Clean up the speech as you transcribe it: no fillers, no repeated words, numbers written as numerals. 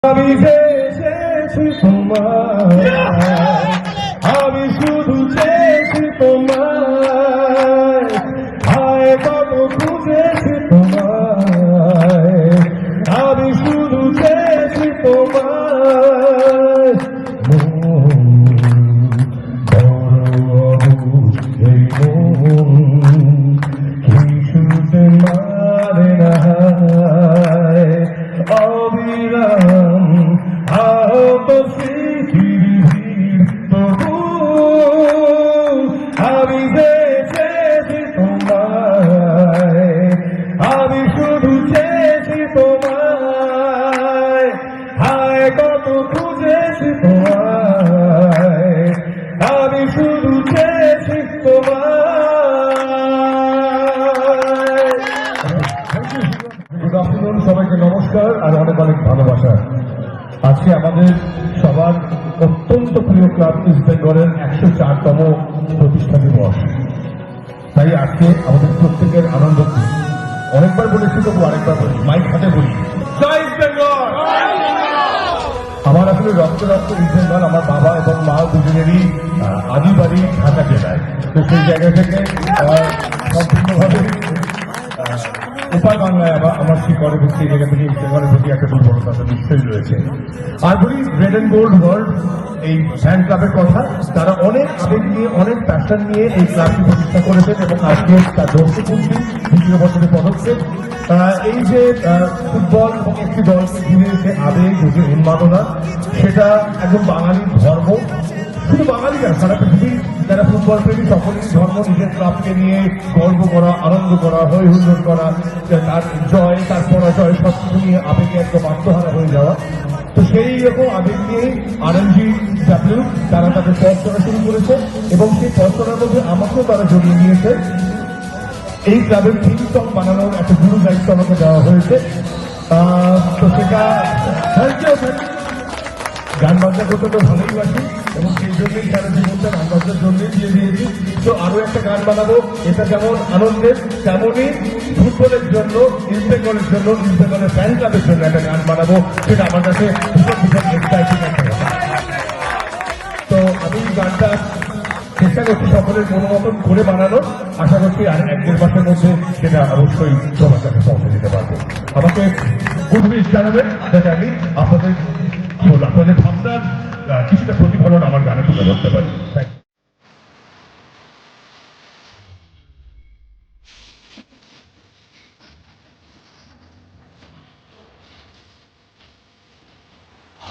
আমি যে চেয়েছি তোমায়, আমি শুধু চেয়েছি তোমায়, হায় কত খুঁজেছি তোমায়, আমি শুধু চেয়েছি তোমায়। মন বড় অবুঝ এই মন কিছুতে মানে না, অবিরাম আহত স্মৃতির ভিড়, তবু আমি যে চেয়েছি তোমায়, আমি শুধু চেয়েছি তোমায়, হায় কত খুঁজেছি তোমায়, আমি শুধু চেয়েছি তোমায়। গুড আফটারনুন, সবাইকে নমস্কার আর অনেক অনেক ভালোবাসা। আজকে আমাদের সবার অত্যন্ত প্রিয় ক্লাব ইস্ট বেঙ্গলের 104তম প্রতিষ্ঠা দিবস। তাই আজকে আমাদের প্রত্যেকের আনন্দ। অনেকবার বলেছি, তবু আরেকবার বলি, মাইক হাতে বলি, জয় ইস্ট বেঙ্গল। আমার আসলে রক্ত রক্ত ইস্ট বেঙ্গল। আমার বাবা এবং মা দুজনেরই আদি বাড়ি ঢাকা জেলায়। তো সেই জায়গা থেকে সম্পূর্ণভাবে উপায় বাংলায় আমার শিকড়ের প্রতি, জায়গা থেকে ইস্তেমারের প্রতি একটা দুর্বলতা তো নিশ্চয়ই রয়েছে। আর বলি, রেড অ্যান্ড গোল্ড ওয়ার্ল্ড এই ফ্যান ক্লাবের কথা, তারা অনেক আবেগ নিয়ে, অনেক প্যাশন নিয়ে এই ক্লাবটি প্রতিষ্ঠা করেছেন এবং আজকে তার দ্বিতীয় বছরের পদক্ষেপ। এই যে ফুটবল এবং একটি দলকে ঘিরে যে আবেগ, যে উন্মাদনা, সেটা একদম বাঙালির ধর্ম। শুধু বাঙালি না, সারা পৃথিবীর যারা ফুটবল প্রেমী সকলের ধর্ম নিজের ক্লাবকে নিয়ে গর্ব করা, আনন্দ করা, হই হুল্লোড় করা, তার জয় তার পরাজয় সবকিছু নিয়ে আবেগে একদম আত্মহারা হয়ে যাওয়া। তো সেই রকম আবেগ নিয়ে RNGW তারা তাদের পথ চলা শুরু করেছে এবং সেই পথ চলার মধ্যে আমাকেও তারা জড়িয়ে নিয়েছে। এই ক্লাবের থিম সং বানানোর একটা গুরু দায়িত্ব আমাকে দেওয়া হয়েছে। তো সেটা গান বাজনা করতে তো ভালোই বাসি এবং সেই জন্যই সারা জীবনটা গান বাজনার জন্যই দিয়ে দিয়েছি। তো আরো একটা গান বানাবো, এটা যেমন আনন্দের তেমনই ফুটবলের জন্য, ইস্ট বেঙ্গলের জন্য, ইস্ট বেঙ্গলের ফ্যান ক্লাবের জন্য একটা গান বানাবো। সেটা আমার কাছে ভীষণ ভীষণ এক্সাইটিং একটা কথা। তো আমি গানটা চেষ্টা করছি সকলের মনোমতন করে বানানো। আশা করছি আর 1-1.5 মাসের মধ্যে সেটা অবশ্যই তোমার কাছে পৌঁছে দিতে পারবো। আমাকে গুড উইশ জানাবেন, যাতে আমি আপনাদের ভাবনার কিছুটা প্রতিফলন আমার গানে তুলে ধরতে পারি।